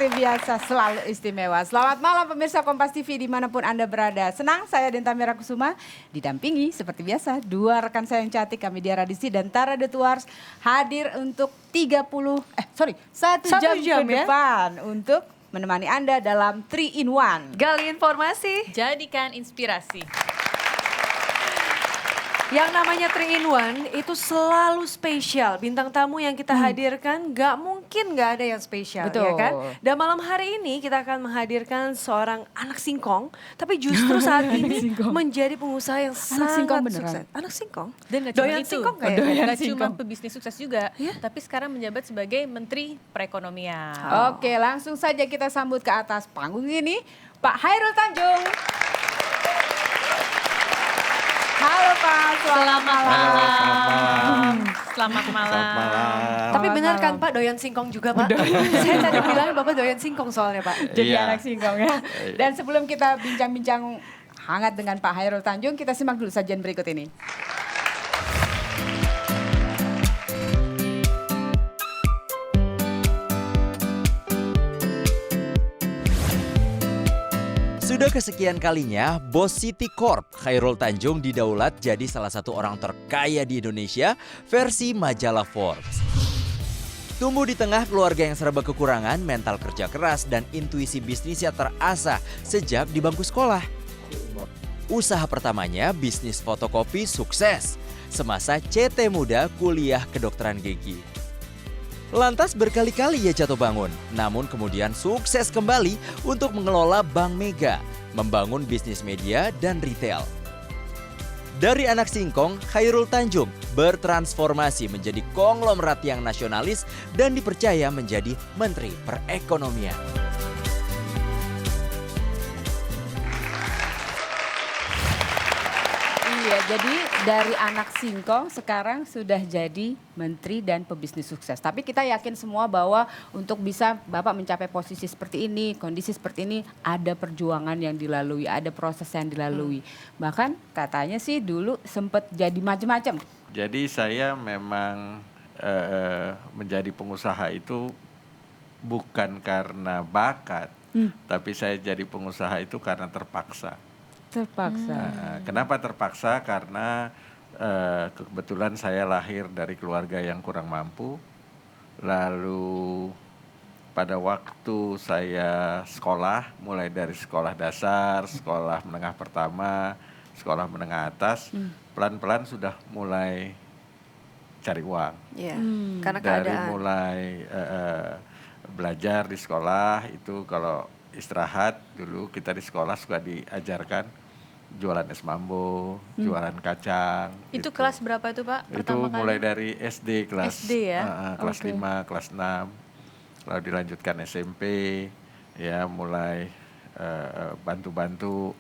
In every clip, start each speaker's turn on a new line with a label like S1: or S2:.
S1: seperti biasa selalu istimewa. Selamat malam pemirsa Kompas TV dimanapun Anda berada. Senang saya Dinta Mirakusuma didampingi seperti biasa dua rekan saya yang cantik, kami Dia Radisi dan Tara The Tuars hadir untuk 1 jam
S2: jam
S1: ke
S2: ya?
S1: depan untuk menemani Anda dalam 3 in 1.
S2: Gali informasi.
S3: Jadikan inspirasi.
S2: Yang namanya 3 in 1 itu selalu spesial. Bintang tamu yang kita hadirkan gak mungkin gak ada yang spesial.
S1: Betul.
S2: Ya kan? Dan malam hari ini kita akan menghadirkan seorang anak singkong. Tapi justru saat ini
S1: singkong.
S2: menjadi pengusaha yang sangat
S1: singkong beneran?
S2: sukses. Anak singkong?
S3: Dan gak cuma
S2: Doyan
S3: itu.
S2: singkong kayaknya.
S1: Doyan
S3: Gak cuma
S1: singkong.
S3: pebisnis sukses juga,
S2: Iya.
S3: tapi sekarang menjabat sebagai Menteri Perekonomian.
S1: Oke, langsung saja kita sambut ke atas panggung ini Pak Khairul Tanjung. Halo Pak, selamat malam.
S3: Selamat malam.
S2: Tapi benar kan Pak doyan singkong juga Pak? Saya tadi bilang Bapak doyan singkong soalnya Pak.
S1: Jadi
S4: Iya.
S1: anak singkong ya. Dan sebelum kita bincang-bincang hangat dengan Pak Khairul Tanjung, kita simak dulu sajian berikut ini.
S4: Sudah kesekian kalinya, bos City Corp Khairul Tanjung didaulat jadi salah satu orang terkaya di Indonesia versi majalah Forbes. Tumbuh di tengah keluarga yang serba kekurangan, mental kerja keras dan intuisi bisnisnya terasah sejak di bangku sekolah. Usaha pertamanya bisnis fotokopi sukses semasa CT muda kuliah kedokteran gigi. Lantas berkali-kali ia jatuh bangun, namun kemudian sukses kembali untuk mengelola Bank Mega, membangun bisnis media dan retail. Dari anak singkong, Khairul Tanjung bertransformasi menjadi konglomerat yang nasionalis dan dipercaya menjadi Menteri Perekonomian.
S1: Iya, jadi dari anak singkong sekarang sudah jadi menteri dan pebisnis sukses. Tapi kita yakin semua bahwa untuk bisa Bapak mencapai posisi seperti ini, kondisi seperti ini, ada perjuangan yang dilalui, ada proses yang dilalui. Bahkan katanya sih dulu sempat jadi macam-macam.
S5: Jadi saya memang menjadi pengusaha itu bukan karena bakat, tapi saya jadi pengusaha itu karena terpaksa.
S1: Terpaksa.
S5: Kenapa terpaksa? Karena kebetulan saya lahir dari keluarga yang kurang mampu. Lalu pada waktu saya sekolah, mulai dari sekolah dasar, sekolah menengah pertama, sekolah menengah atas, pelan-pelan sudah mulai cari uang.
S2: Iya, karena
S5: Dari
S2: keadaan.
S5: mulai belajar di sekolah itu kalau istirahat dulu kita di sekolah suka diajarkan jualan es mambo, jualan kacang.
S3: Itu
S5: gitu.
S3: kelas berapa itu Pak?
S5: Itu
S3: Pertama
S5: mulai
S3: kali?
S5: dari SD kelas
S3: SD ya?
S5: kelas
S3: Oke.
S5: 5, kelas 6. Lalu dilanjutkan SMP ya mulai bantu-bantu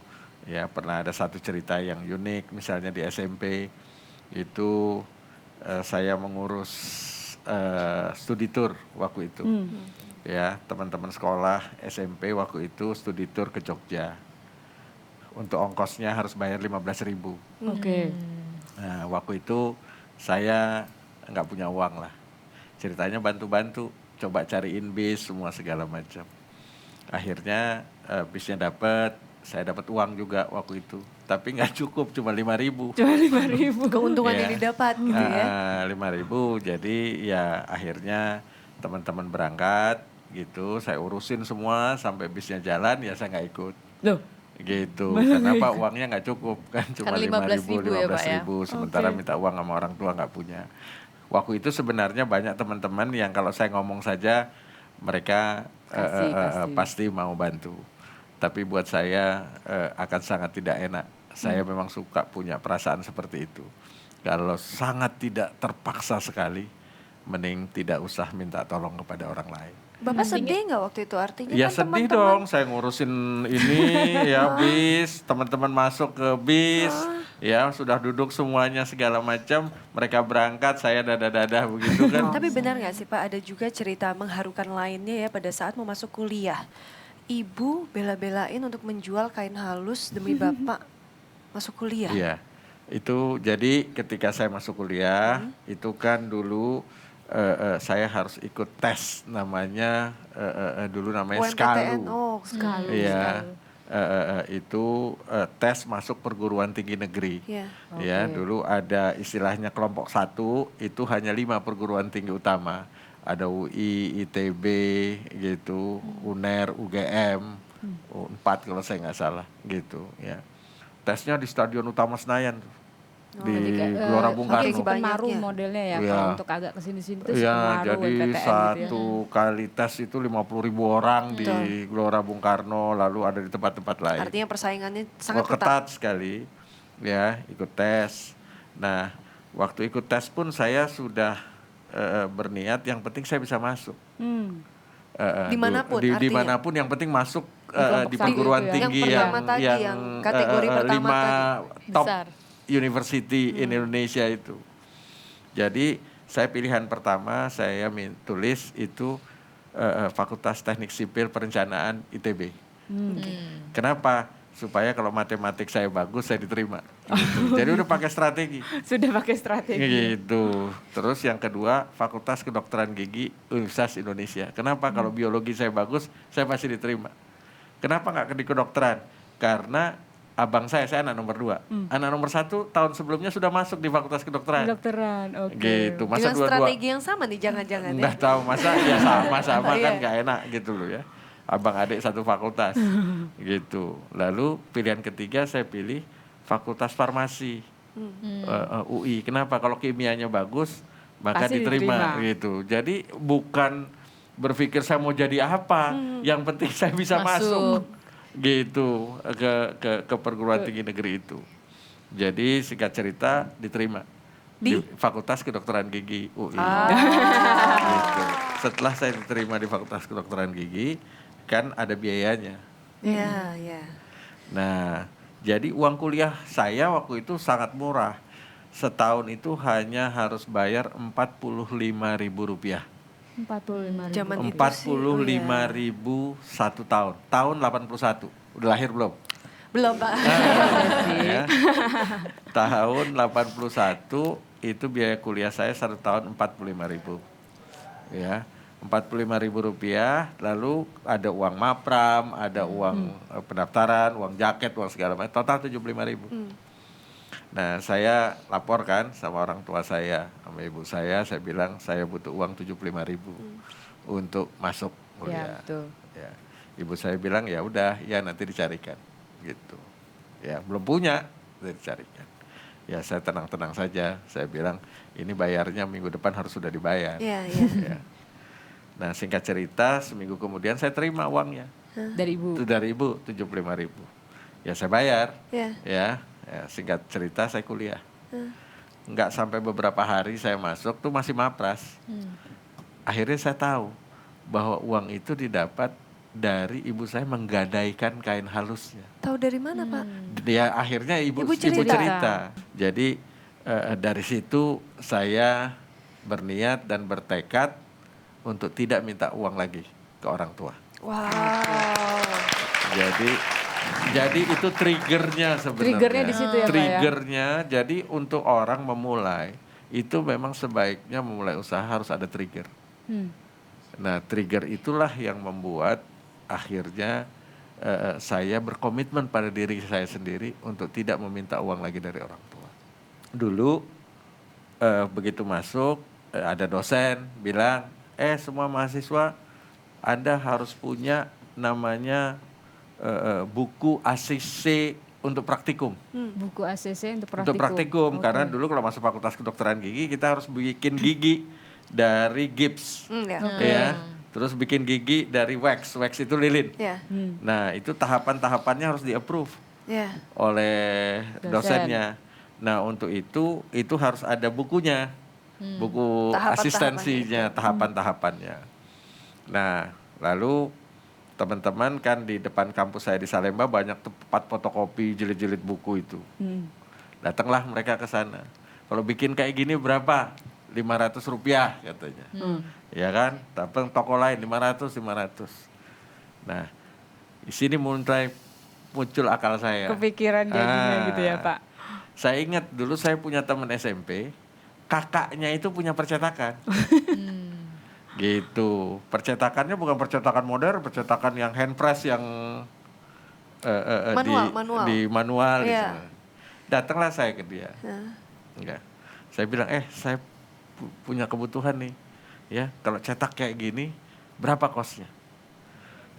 S5: ya pernah ada satu cerita yang unik misalnya di SMP itu saya mengurus studi tour waktu itu. Ya, teman-teman sekolah SMP waktu itu studi tour ke Jogja. Untuk ongkosnya harus bayar 15.000.
S1: Oke.
S5: Nah, waktu itu saya nggak punya uang lah. Ceritanya bantu-bantu, coba cariin bis semua segala macam. Akhirnya bisnya dapat, saya dapat uang juga waktu itu. Tapi nggak cukup, cuma 5.000.
S1: Cuma 5.000.
S2: Keuntungan
S5: Iya.
S2: yang didapat gitu ya.
S5: 5.000, jadi ya akhirnya teman-teman berangkat gitu. Saya urusin semua sampai bisnya jalan, ya saya nggak ikut.
S1: Loh,
S5: Gitu, kenapa uangnya nggak cukup kan cuma
S3: Karena
S5: 5.000,
S3: 15.000 ya, Pak, ya?
S5: 15.000 sementara
S1: Oke.
S5: minta uang sama orang tua nggak punya. Waktu itu sebenarnya banyak teman-teman yang kalau saya ngomong saja mereka
S1: Kasih.
S5: pasti mau bantu. Tapi buat saya akan sangat tidak enak. Saya memang suka punya perasaan seperti itu. Kalau sangat tidak terpaksa sekali, mending tidak usah minta tolong kepada orang lain.
S2: Bapak sedih nggak waktu itu artinya
S5: Ya
S2: kan
S5: sedih
S2: teman-teman
S5: dong, saya ngurusin ini ya bis, teman-teman masuk ke bis, ya sudah duduk semuanya segala macam, mereka berangkat, saya dadah-dadah begitu kan.
S2: Tapi benar nggak sih Pak, ada juga cerita mengharukan lainnya ya pada saat mau masuk kuliah. Ibu bela-belain untuk menjual kain halus demi Bapak masuk kuliah.
S5: Iya, itu jadi ketika saya masuk kuliah, itu kan dulu saya harus ikut tes namanya dulu namanya
S2: UMPTN,
S5: SKALU.
S2: oh,
S1: Skalu.
S5: Iya, itu tes masuk perguruan tinggi negeri.
S2: Iya.
S5: Ya,
S1: Oke.
S5: dulu ada istilahnya kelompok 1 itu hanya 5 perguruan tinggi utama. Ada UI, ITB, gitu, UNER, UGM, 4 kalau saya nggak salah, gitu. Ya, tesnya di Stadion Utama Senayan, di Gelora Bung
S1: Mungkin
S5: Karno.
S1: si Penaru
S2: Banyaknya.
S1: modelnya ya,
S5: Iya.
S1: kalau untuk agak kesini-sini tuh si
S5: Iya,
S1: Penaru
S5: jadi
S1: UMPTN gitu ya.
S5: satu kali tes itu 50.000 orang di Gelora Bung Karno, lalu ada di tempat-tempat lain.
S2: Artinya persaingannya sangat
S5: Oh,
S2: ketat.
S5: ketat sekali, ya, ikut tes. Nah, waktu ikut tes pun saya sudah berniat yang penting saya bisa masuk.
S2: Dimanapun artinya?
S5: Dimanapun yang penting masuk
S1: kelompok
S5: di
S1: satu
S5: perguruan
S1: itu ya.
S5: tinggi
S2: Yang pertama tadi, yang kategori pertama
S5: 5 top
S3: Besar.
S5: university in Indonesia itu. Jadi saya pilihan pertama saya tulis itu Fakultas Teknik Sipil Perencanaan ITB. Kenapa? Supaya kalau matematik saya bagus saya diterima. Gitu. Jadi udah pakai strategi.
S1: Sudah pakai strategi.
S5: Gitu. Terus yang kedua Fakultas Kedokteran Gigi Universitas Indonesia. Kenapa? Kalau biologi saya bagus saya pasti diterima. Kenapa nggak di kedokteran? Karena abang saya anak nomor 2. Anak nomor 1 tahun sebelumnya sudah masuk di Fakultas Kedokteran.
S1: Kedokteran, oke.
S5: Gitu. Masa
S2: Dengan
S5: dua-dua
S2: strategi yang sama nih, jangan-jangan ya.
S5: nggak tahu masa ya sama-sama kan
S2: Iya.
S5: nggak enak gitu loh ya. Abang adik satu fakultas gitu. Lalu pilihan ketiga saya pilih Fakultas Farmasi UI. Kenapa? Kalau kimianya bagus maka
S1: Pasti
S5: diterima
S1: diterima.
S5: gitu. Jadi bukan berpikir saya mau jadi apa, yang penting saya bisa masuk gitu ke perguruan tinggi negeri itu. Jadi singkat cerita diterima di Fakultas Kedokteran Gigi UI. Gitu. Setelah saya diterima di Fakultas Kedokteran Gigi, kan ada biayanya.
S2: Iya, iya.
S5: Nah, jadi uang kuliah saya waktu itu sangat murah. Setahun itu hanya harus bayar Rp45.000.
S1: 45.000.
S2: Zaman itu sih,
S5: 45.000 satu tahun. Tahun 81. Udah lahir belum?
S2: Belum, Pak.
S5: Ya. Tahun 81 itu biaya kuliah saya satu tahun 45.000. Ya. Rp45.000, lalu ada uang mapram, ada uang pendaftaran, uang jaket, uang segala macam, total 75.000. Nah, saya laporkan sama orang tua saya, sama ibu saya bilang saya butuh uang 75.000 untuk masuk
S1: Ya,
S5: kuliah.
S1: betul.
S5: Ya. Ibu saya bilang ya udah, ya nanti dicarikan, gitu. Ya, belum punya, nanti dicarikan. Ya, saya tenang-tenang saja. Saya bilang ini bayarnya minggu depan harus sudah dibayar.
S2: Iya, iya.
S5: Ya. Nah, singkat cerita, seminggu kemudian saya terima uangnya.
S1: Dari ibu.
S5: Itu dari ibu, 75.000. Ya, saya bayar.
S2: Iya.
S5: Ya, singkat cerita saya kuliah. Nggak sampai beberapa hari saya masuk, tuh masih mapras. Akhirnya saya tahu bahwa uang itu didapat dari ibu saya menggadaikan kain halusnya.
S2: Tahu dari mana, Pak?
S5: Dia akhirnya ibu
S2: Ibu cerita.
S5: cerita. Jadi dari situ saya berniat dan bertekad untuk tidak minta uang lagi ke orang tua.
S2: Wow.
S5: Jadi itu triggernya sebenarnya.
S1: Triggernya di situ ya, Pak, ya?
S5: Triggernya, jadi untuk orang memulai itu memang sebaiknya memulai usaha harus ada trigger. Nah, trigger itulah yang membuat akhirnya saya berkomitmen pada diri saya sendiri untuk tidak meminta uang lagi dari orang tua. Dulu begitu masuk ada dosen bilang, semua mahasiswa Anda harus punya namanya buku ACC untuk praktikum.
S1: Buku ACC untuk praktikum.
S5: Untuk praktikum,
S1: Oke.
S5: karena dulu kalau masuk Fakultas Kedokteran Gigi kita harus bikin gigi dari gips.
S2: Ya.
S5: Ya. Terus bikin gigi dari wax itu lilin.
S2: Ya.
S5: Nah, itu tahapan-tahapannya harus di-approve
S2: Ya.
S5: oleh
S1: Dosen.
S5: dosennya. Nah, untuk itu harus ada bukunya. Buku asistensinya, tahapan-tahapannya. Nah, lalu teman-teman kan di depan kampus saya di Salemba banyak tempat fotokopi jilid-jilid buku itu. Datanglah mereka ke sana. Kalau bikin kayak gini berapa? Rp500 katanya. Ya kan? Tapi toko lain 500. Nah, di sini mulai muncul akal saya.
S1: Kepikiran jadinya gitu ya, Pak.
S5: Saya ingat dulu saya punya teman SMP, kakaknya itu punya percetakan. Gitu. Percetakannya bukan percetakan modern, percetakan yang hand press yang
S2: Manual.
S5: di manual.
S2: Iya.
S5: Gitu. Datanglah saya ke dia. Enggak. Saya bilang, saya punya kebutuhan nih. Ya, kalau cetak kayak gini, berapa kosnya?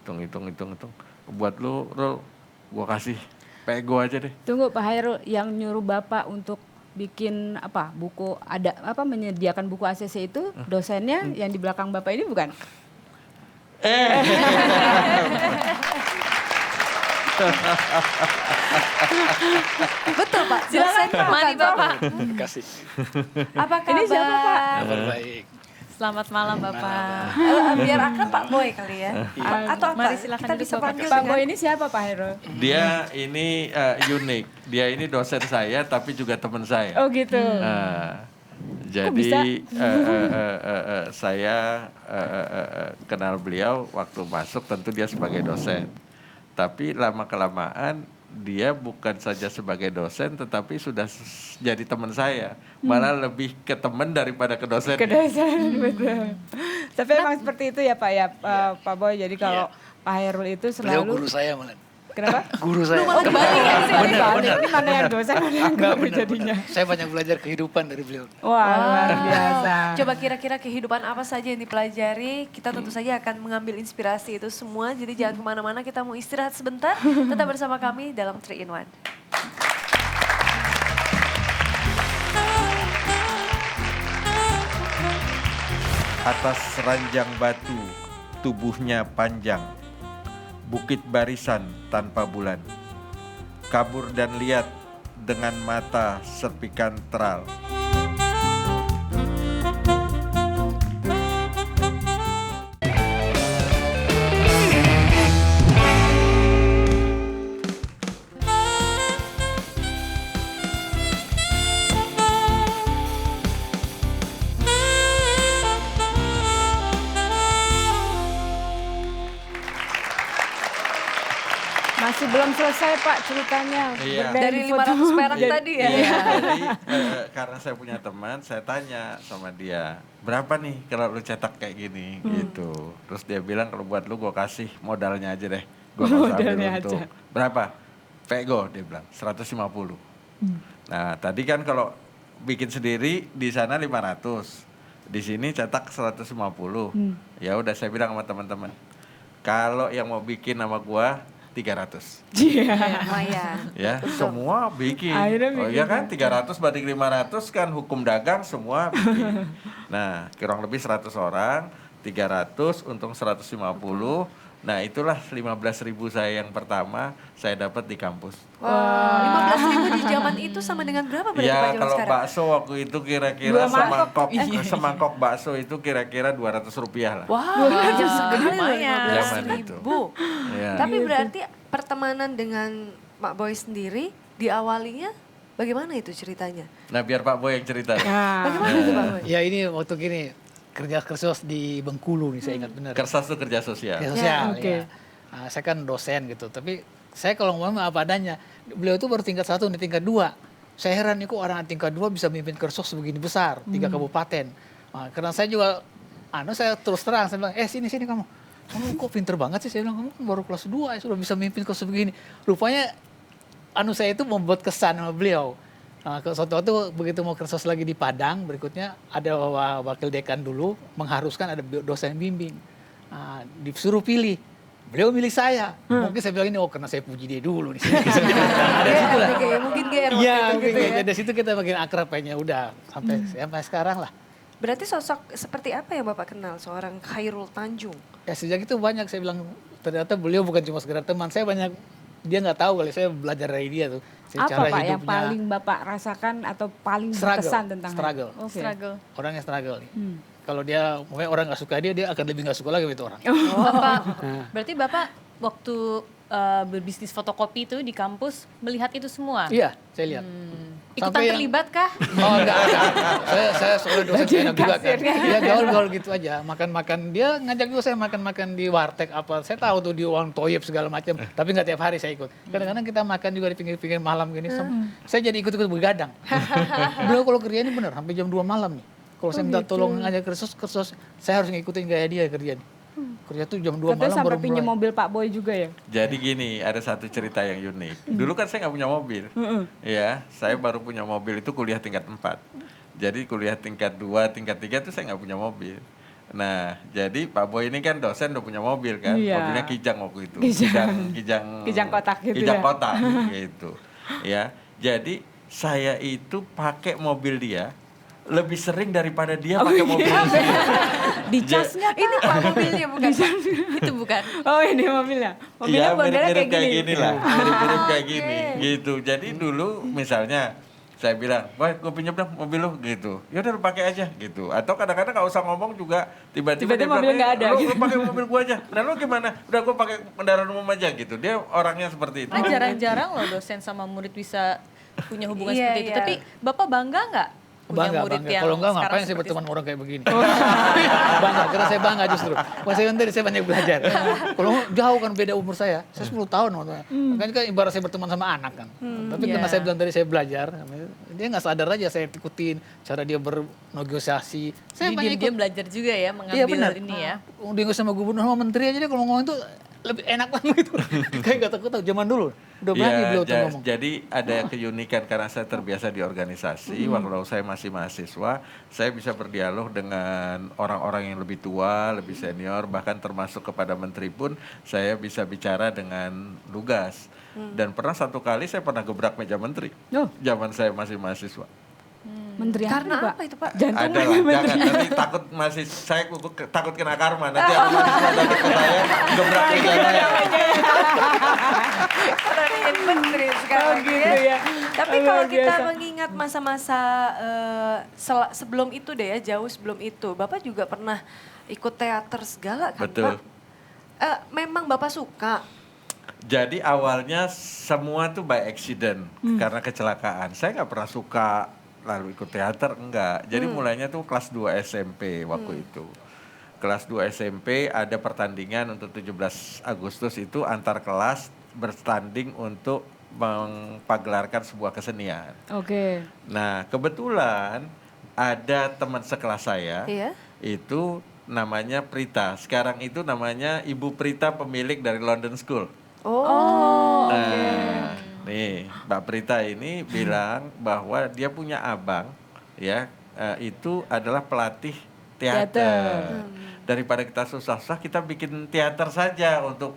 S5: Hitung. Buat lu gua kasih pego aja deh.
S1: Tunggu Pak Hairul, yang nyuruh Bapak untuk bikin buku menyediakan buku ACC itu dosennya yang di belakang Bapak ini bukan?
S2: Betul Pak,
S1: Silakan,
S2: dosen
S1: Pak.
S3: Mari Bapak.
S6: Terima kasih.
S2: Apa kabar?
S1: Ini siapa, Pak?
S6: Kabar baik.
S3: Selamat malam Bapak.
S2: Biar akrab Pak Boy kali ya. Atau apa?
S3: Mari silakan
S2: Kita
S3: duduk,
S2: bisa
S3: Bapak.
S2: panggil
S1: Pak
S2: dengan
S1: Boy ini siapa Pak Hairul?
S5: Dia ini unik. Dia ini dosen saya tapi juga teman saya.
S1: Oh gitu.
S5: Jadi
S1: bisa?
S5: saya kenal beliau waktu masuk, tentu dia sebagai dosen. Tapi lama-kelamaan dia bukan saja sebagai dosen tetapi sudah jadi teman saya. Malah lebih ke teman daripada ke dosen.
S1: Ke dosen, betul. Tapi emang seperti itu ya Pak ya, Pak Boy. Jadi kalau Pak Hairul itu
S6: Beliau
S1: selalu...
S6: guru saya malah.
S1: Kenapa?
S6: Guru saya.
S1: Benar. Ini mana yang dosen, mana yang
S6: Enggak,
S1: guru
S6: benar,
S1: jadinya.
S6: benar. Saya banyak belajar kehidupan dari beliau.
S1: Wah, luar biasa.
S2: Coba kira-kira kehidupan apa saja yang dipelajari, kita tentu saja akan mengambil inspirasi itu semua. Jadi jangan kemana-mana, kita mau istirahat sebentar. Tetap bersama kami dalam 3 in 1.
S5: Atas ranjang batu, tubuhnya panjang. Bukit barisan tanpa bulan. Kabur dan lihat dengan mata serpikan teral.
S1: Masih belum selesai Pak ceritanya.
S5: Iya.
S1: Bermain
S2: Dari
S1: foto.
S2: 500 perak
S5: Jadi-
S2: tadi ya.
S5: Iya, jadi karena saya punya teman, saya tanya sama dia, berapa nih kalau lu cetak kayak gini gitu. Terus dia bilang kalau buat lu gue kasih modalnya aja deh. Gue
S1: Modalnya
S5: untuk
S1: aja.
S5: berapa? Pego dia bilang 150. Nah tadi kan kalau bikin sendiri di sana 500, di sini cetak 150. Ya udah saya bilang sama teman-teman, kalau yang mau bikin sama gua 300.
S2: Lumayan.
S5: Ya, semua bikin.
S1: Akhirnya
S5: Oh
S1: bikin.
S5: iya kan 300 banding 500 kan hukum dagang semua bikin. Nah, kurang lebih 100 orang, 300 untung 150. Nah, itulah 15.000 saya yang pertama saya dapat di kampus.
S2: Wah, 15.000 di zaman itu sama dengan berapa berarti Pak
S5: Ya,
S2: zaman
S5: kalau
S2: sekarang?
S5: bakso waktu itu kira-kira
S1: Dua mangkok.
S5: semangkok bakso itu kira-kira 200 rupiah lah.
S2: Wow, jauh sekali loh
S3: lumayan.
S2: 15.000.
S5: Ya.
S2: Tapi berarti pertemanan dengan Pak Boy sendiri diawalinya bagaimana itu ceritanya?
S5: Nah, biar Pak Boy yang cerita.
S1: Nah,
S2: Bagaimana itu Pak Boy?
S6: Ya ini waktu gini kerja kersos di Bengkulu nih saya ingat benar.
S5: Kersas itu kerja sosial.
S6: Kerja sosial.
S1: Ya, oke.
S6: Ya. Nah, saya kan dosen gitu, tapi saya kalau ngomong apa adanya. Beliau itu baru tingkat 1 nih tingkat 2. Saya heran nih kok orang tingkat 2 bisa memimpin kersos sebegini besar, 3 kabupaten. Nah, karena saya juga saya terus terang saya bilang, sini kamu. Kamu kok pinter banget sih, saya bilang kamu baru kelas 2 ya sudah bisa memimpin kersos begini. Rupanya saya itu membuat kesan sama beliau. Nah, suatu waktu begitu mau kersos lagi di Padang, berikutnya ada wakil dekan dulu mengharuskan ada dosen bimbing. Nah, disuruh pilih. Beliau milih saya. Mungkin saya bilang ini karena saya puji dia dulu nih. Ada situ lah.
S2: Mungkin GR waktu
S6: Iya,
S2: itu
S6: mungkin
S2: gitu ya.
S6: dari situ kita makin akrab kayaknya udah sampai sekarang lah.
S2: Berarti sosok seperti apa yang Bapak kenal seorang Khairul Tanjung?
S6: Ya sejak itu banyak saya bilang ternyata beliau bukan cuma sekedar teman. Saya banyak dia nggak tahu kali saya belajar dari dia tuh.
S1: apa Pak yang paling Bapak rasakan atau paling berkesan tentang
S6: struggle.
S1: Oke.
S3: Struggle.
S6: Orangnya struggle nih. Kalau dia mungkin orang nggak suka dia akan lebih nggak suka lagi itu orang.
S3: Bapak, berarti Bapak waktu berbisnis fotokopi itu di kampus melihat itu semua.
S6: Iya, saya lihat.
S3: Ikutan
S6: Sampai yang-
S3: terlibat kah?
S6: Oh enggak. Saya soalnya dosen
S1: Bagian
S6: saya juga kan.
S1: kasir, kan?
S6: Dia gaul-gaul gitu aja. Makan-makan, dia ngajak juga saya makan-makan di warteg apa. Saya tahu tuh di uang toyib segala macam. Tapi nggak tiap hari saya ikut. Kadang-kadang kita makan juga di pinggir-pinggir malam gini. Saya jadi ikut-ikut begadang. Beliau kalau kerja ini bener, sampai jam 2 malam nih. Kalau saya minta tolong ngajak kersos, saya harus ngikutin gaya dia kerja nih. Kerja tuh jam 2
S1: Katanya
S6: malam
S1: sampai
S6: baru
S1: pinjam
S6: mulai.
S1: mobil Pak Boy juga ya?
S5: Jadi gini, ada satu cerita yang unik. Dulu kan saya nggak punya mobil. Ya, saya baru punya mobil itu kuliah tingkat 4. Jadi kuliah tingkat 2, tingkat 3 itu saya nggak punya mobil. Nah, jadi Pak Boy ini kan dosen udah punya mobil kan.
S1: Iya.
S5: Mobilnya Kijang waktu itu.
S1: Kijang kotak gitu
S5: Kijang
S1: ya.
S5: kotak gitu. Ya. Jadi saya itu pakai mobil dia lebih sering daripada dia pakai mobil saya.
S1: Di casnya
S2: Ini Pak mobilnya bukan Pak.
S3: Itu bukan.
S1: Oh ini mobilnya. Mobilnya
S5: Iya,
S1: modelnya
S5: mirip-mirip kayak gini lah, mirip-mirip kayak
S2: Oke.
S5: gini, gitu. Jadi dulu misalnya saya bilang, wah gue pinjam dong mobil lu, gitu. Ya udah lu pakai aja, gitu. Atau kadang-kadang nggak usah ngomong juga, tiba-tiba dia
S1: Tiba-tiba mobilnya
S5: bilang,
S1: nggak ada,
S5: lu
S1: gitu.
S5: pakai mobil gua aja. Nah lu gimana? Udah gue pakai kendaraan umum aja, gitu. Dia orangnya seperti itu.
S3: Nah, jarang-jarang loh dosen sama murid bisa punya hubungan
S2: Iya,
S3: seperti itu.
S2: iya.
S3: Tapi Bapak bangga nggak punya
S6: Bangga,
S3: murid
S6: bangga.
S3: yang
S6: Kalau enggak
S3: sekarang
S6: ngapain saya
S3: seperti
S6: berteman orang kayak begini. Bangga, karena saya bangga justru. Pas saya dari saya banyak belajar. Kalau jauh kan beda umur saya 10 tahun. Makanya kan ibarat saya berteman sama anak kan. Tapi karena
S3: iya.
S6: saya bilang tadi saya belajar, dia nggak sadar aja saya ikutin cara dia bernegosiasi. Saya
S3: Jadi
S6: banyak
S3: dia
S6: ikut.
S3: belajar juga ya
S6: Iya
S3: mengambil
S6: benar.
S3: ini ya.
S6: Dia sama gubernur sama menteri aja dia kalau ngomong itu lebih enak banget gitu. Kayak gak takut zaman dulu. Udah berani beliau tuh ngomong.
S5: Jadi ada keunikan karena saya terbiasa di organisasi. Waktu saya masih mahasiswa, saya bisa berdialog dengan orang-orang yang lebih tua, lebih senior, bahkan termasuk kepada menteri pun saya bisa bicara dengan lugas. Dan pernah satu kali saya pernah gebrak meja menteri.
S1: Oh.
S5: Zaman saya masih mahasiswa.
S1: Menteri
S2: Karena
S1: apa,
S2: apa itu Pak?
S1: Jantung
S5: Ada lah, jangan nanti takut masih saya takut kena karma. Nanti ada mahasiswa datang ke saya gebrak meja saya.
S2: Orang menteri sekarang
S1: gitu ya.
S2: Tapi
S1: Luar
S2: kalau kita
S1: biasa.
S2: mengingat masa-masa sebelum itu deh ya, jauh sebelum itu, Bapak juga pernah ikut teater segala kan
S5: Betul.
S2: Pak? Memang Bapak suka?
S5: Jadi awalnya semua tuh by accident karena kecelakaan. Saya nggak pernah suka lalu ikut teater, enggak. Jadi mulainya tuh kelas 2 SMP waktu itu. Kelas 2 SMP ada pertandingan untuk 17 Agustus itu antar kelas bertanding untuk mengpagelarkan sebuah kesenian.
S1: Oke.
S5: Nah kebetulan ada teman sekelas saya
S2: Iya.
S5: itu namanya Prita. Sekarang itu namanya Ibu Prita pemilik dari London School.
S2: Oh.
S5: Nah, nih Mbak Prita ini bilang bahwa dia punya abang ya itu adalah pelatih teater. Daripada kita susah-susah kita bikin teater saja untuk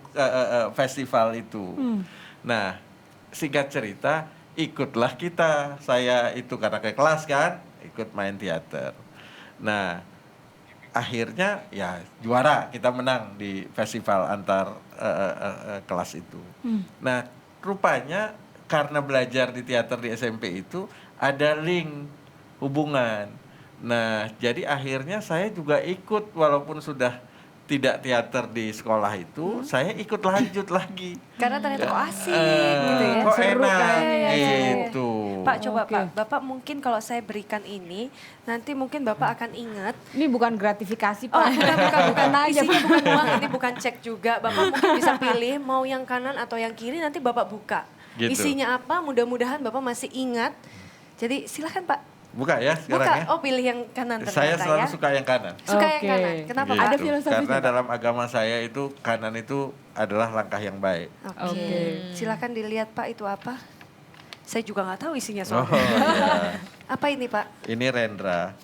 S5: festival itu. Nah, singkat cerita ikutlah kita. Saya itu karena ke kelas kan, ikut main teater. Nah, akhirnya ya juara, kita menang di festival antar kelas itu. Nah, rupanya karena belajar di teater di SMP itu ada link hubungan. Nah, jadi akhirnya saya juga ikut walaupun sudah tidak teater di sekolah itu, saya ikut lanjut lagi.
S2: Karena ternyata kok asik gitu ya.
S5: Kok
S1: Seru
S5: enak
S1: kayaknya ya.
S5: gitu.
S2: Pak coba
S1: Oke.
S2: Pak, Bapak mungkin kalau saya berikan ini, nanti mungkin Bapak akan ingat.
S1: Ini bukan gratifikasi
S2: Oh
S1: Pak.
S2: bukan.
S1: aja,
S2: Isinya
S1: Pak.
S2: bukan uang, ini bukan cek juga. Bapak mungkin bisa pilih mau yang kanan atau yang kiri, nanti Bapak buka.
S5: Gitu.
S2: Isinya apa, mudah-mudahan Bapak masih ingat. Jadi silahkan Pak,
S5: Buka ya sekarang
S2: buka.
S5: ya.
S2: Oh pilih yang kanan
S5: Saya
S2: ternyata
S5: selalu
S2: ya.
S5: suka yang kanan.
S2: Suka yang
S1: Oke.
S2: kanan, kenapa
S5: Gitu.
S2: Pak?
S1: Ada filosofinya,
S5: Karena
S1: Pak?
S5: dalam agama saya itu kanan itu adalah langkah yang baik.
S2: Oke, silakan dilihat Pak itu apa. Saya juga nggak tahu isinya
S5: Oh,
S2: soalnya.
S5: iya.
S2: Apa ini Pak?
S5: Ini Rendra.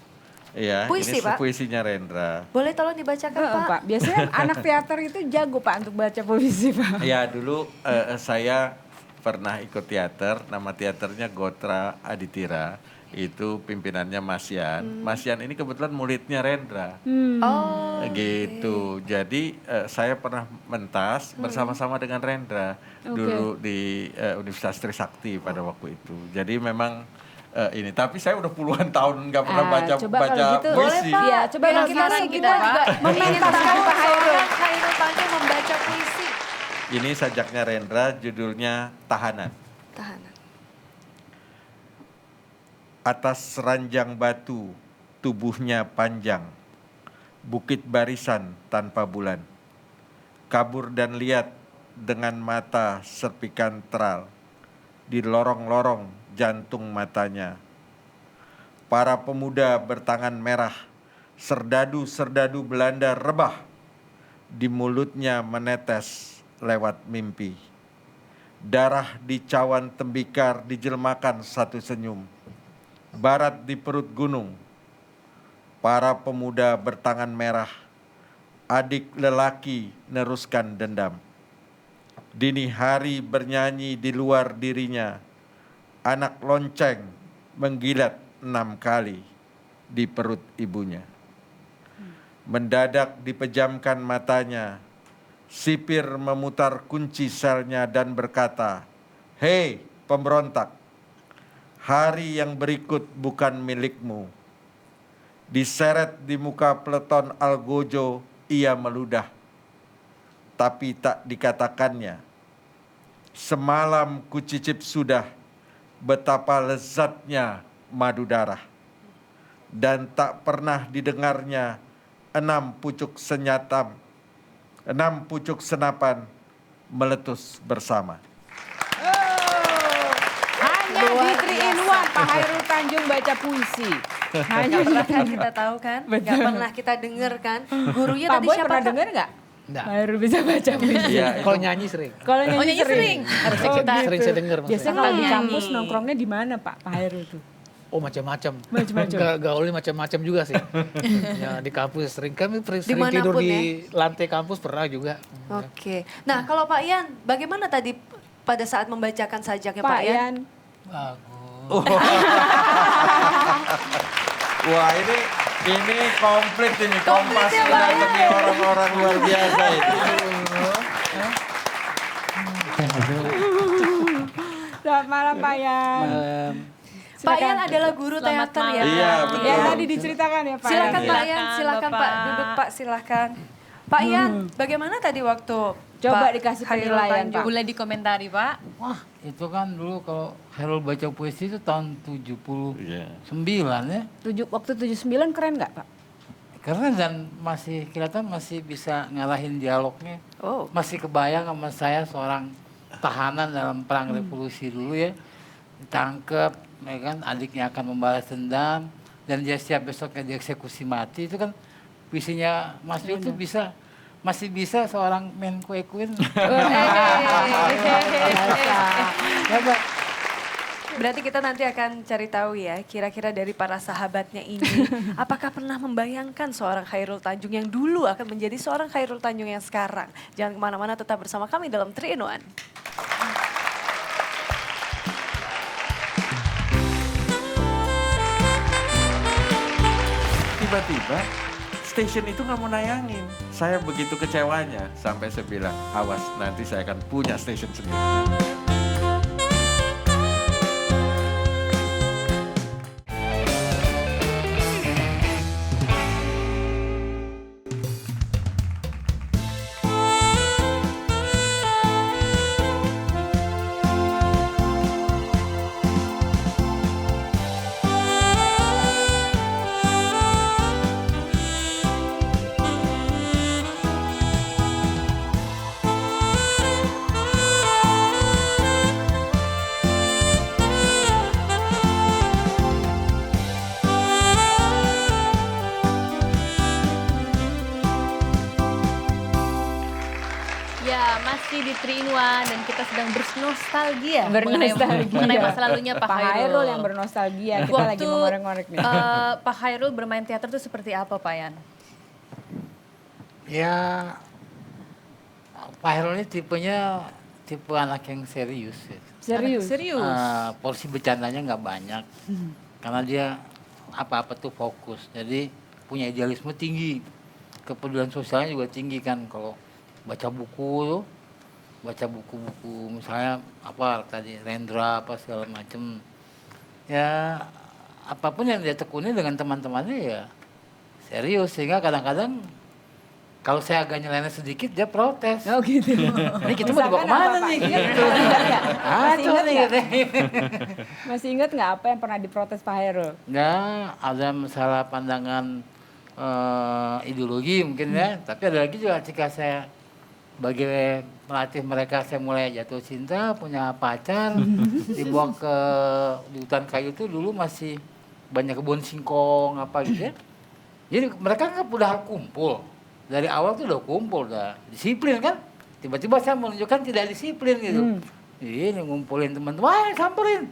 S5: Iya,
S2: Puisi,
S5: ini
S2: Pak?
S5: puisinya Rendra.
S2: Boleh tolong dibacakan
S1: Heeh,
S2: Pak?
S1: Pak. Biasanya anak teater itu jago Pak untuk baca puisi Pak.
S5: Ya, dulu saya pernah ikut teater, nama teaternya Gotra Aditira. Itu pimpinannya Mas Yan. Mas Yan ini kebetulan muridnya Rendra.
S2: Oh,
S5: Gitu. Jadi saya pernah mentas bersama-sama dengan Rendra dulu di Universitas Trisakti pada waktu itu. Jadi memang ini. Tapi saya udah puluhan tahun nggak pernah baca
S1: coba
S5: baca
S1: kalau gitu,
S5: puisi.
S2: Pak.
S1: Iya, coba
S2: Biar
S1: kalau
S2: kita
S1: sekarang
S2: kita
S1: kita
S2: juga ingin
S1: mementaskan
S2: tahu
S1: Pak Hairul.
S2: seorang Hairul Tanjung membaca puisi.
S5: Ini sajaknya Rendra, judulnya Tahanan.
S2: Tahanan.
S5: Atas ranjang batu, tubuhnya panjang, bukit barisan tanpa bulan. Kabur dan lihat dengan mata serpikan teral, di lorong-lorong jantung matanya. Para pemuda bertangan merah, serdadu-serdadu Belanda rebah, di mulutnya menetes lewat mimpi. Darah di cawan tembikar dijelmakan satu senyum. Barat di perut gunung, para pemuda bertangan merah, adik lelaki neruskan dendam. Dini hari bernyanyi di luar dirinya, anak lonceng menggilat 6 kali di perut ibunya. Mendadak dipejamkan matanya, sipir memutar kunci selnya dan berkata, "Hei pemberontak, hari yang berikut bukan milikmu." Diseret di muka peleton Algojo, ia meludah. Tapi tak dikatakannya, semalam kucicip sudah betapa lezatnya madu darah. Dan tak pernah didengarnya 6 pucuk senapan meletus bersama.
S1: Hanya di 3 in 1 Pak Hairul Tanjung baca puisi. Hanya
S2: Gak pernah kan kita tahu kan, gak pernah kita denger kan. Gurunya
S1: Pak
S2: tadi
S1: Boy
S2: siapa
S1: pernah
S2: Kak?
S1: dengar nggak?
S6: Enggak.
S1: Pak Hairul bisa baca puisi.
S5: Iya,
S6: Kalau nyanyi sering.
S1: Kalau nyanyi,
S3: nyanyi sering.
S1: Harusnya kita
S6: Sering saya dengar.
S1: biasanya
S6: maksudnya.
S1: kalau di
S3: nyanyi.
S1: kampus nongkrongnya di mana Pak Hairul tuh?
S6: Oh macam-macam.
S1: Macam-macam.
S6: Gaulnya macam-macam juga sih. Ya di kampus sering kami sering tidur
S2: Dimanapun
S6: di lantai kampus pernah juga.
S2: Oke. Nah kalau Pak Ian, bagaimana tadi pada saat membacakan sajaknya Pak
S1: Pak
S2: Ian?
S1: Yan,
S6: Bagus.
S5: Wah ini komplit ini,
S2: Komplit
S5: Kompas
S2: ya, Pak,
S5: mendatangi
S2: ya.
S5: orang-orang luar biasa itu.
S1: selamat malam Pak Yan.
S2: Pak
S1: Silakan.
S2: Ian adalah guru
S3: Selamat
S2: teater ya.
S3: malam.
S5: Iya, betul.
S1: Yang tadi diceritakan ya Pak
S2: Silakan
S1: Yan.
S2: Pak Ian, silakan Pak,
S3: Bapak.
S2: duduk Pak, silakan. Pak Ian, bagaimana tadi waktu
S1: Coba
S2: Pak
S1: dikasih
S2: Hairul
S1: penilaian,
S2: Tanjung?
S1: Pak.
S3: Boleh dikomentari Pak?
S7: Wah, itu kan dulu kalau Hairul baca puisi itu tahun 79
S5: Iya.
S7: ya.
S1: Waktu 79 keren nggak Pak?
S7: Karena dan masih kelihatan masih bisa ngalahin dialognya.
S2: Oh,
S7: Masih kebayang sama saya seorang tahanan dalam perang revolusi dulu ya. Ditangkap, ya kan, adiknya akan membalas dendam dan dia siap besoknya dieksekusi mati. Itu kan puisinya Mas Rio itu masih bisa seorang main kue-kuen. Ya, Pak.
S2: berarti kita nanti akan cari tahu ya, kira-kira dari para sahabatnya ini, apakah pernah membayangkan seorang Hairul Tanjung yang dulu akan menjadi seorang Hairul Tanjung yang sekarang. Jangan kemana-mana, tetap bersama kami dalam 3 in 1.
S5: Tiba-tiba stasiun itu nggak mau nayangin. Saya begitu kecewanya sampai saya bilang, awas nanti saya akan punya stasiun sendiri.
S3: Ya, masih di 3 in 1 dan kita sedang bernostalgia.
S1: Bernostalgia.
S3: Mengenai masa lalunya Pak Hairul.
S1: yang bernostalgia. Kita lagi mengorek-ngorek nih.
S3: Pak Hairul bermain teater itu seperti apa Pak Yan?
S7: Ya, Pak Hairul ini tipenya tipe anak yang serius. Ya.
S1: Serius.
S3: Serius.
S7: Porsi bercandanya nggak banyak karena dia apa-apa tuh fokus, jadi punya idealisme tinggi, kepedulian sosialnya juga tinggi kan. Kalau baca buku misalnya apa tadi Rendra apa segala macem, ya apapun yang dia tekuni dengan teman-temannya ya serius, sehingga kadang-kadang Kalau saya agak nyeleneh sedikit, dia protes.
S1: Oh gitu.
S7: Ini kita mau dibawa
S1: Misalkan
S7: kemana
S1: apa, Pak?
S7: nih?
S1: Ingat
S7: Gitu.
S1: nggak? Masih
S7: Kacau
S1: ingat
S7: nih
S1: nggak?
S7: katanya.
S1: Masih ingat nggak apa yang pernah diprotes Pak Hairul?
S7: Ya, ada masalah pandangan ideologi mungkin ya. Tapi ada lagi juga ketika saya bagi melatih mereka, saya mulai jatuh cinta, punya pacar, dibawa di hutan kayu itu dulu masih banyak kebun singkong apa gitu ya. Jadi mereka kan udah kumpul. Dari awal tuh udah kumpul, udah disiplin kan. Tiba-tiba saya menunjukkan tidak disiplin gitu. Ini ngumpulin teman-teman, wah samperin.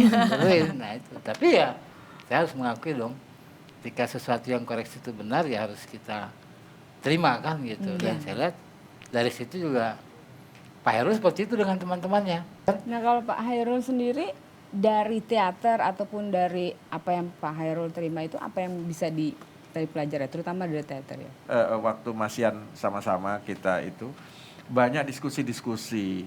S7: Samperin. Nah itu, tapi ya saya harus mengakui dong, ketika sesuatu yang koreksi itu benar ya harus kita terima kan gitu. Dan saya lihat dari situ juga Pak Hairul seperti itu dengan teman-temannya.
S1: Nah kalau Pak Hairul sendiri dari teater ataupun dari apa yang Pak Hairul terima itu apa yang bisa dari pelajar ya, terutama dari teater ya?
S5: Waktu masian sama-sama kita itu banyak diskusi-diskusi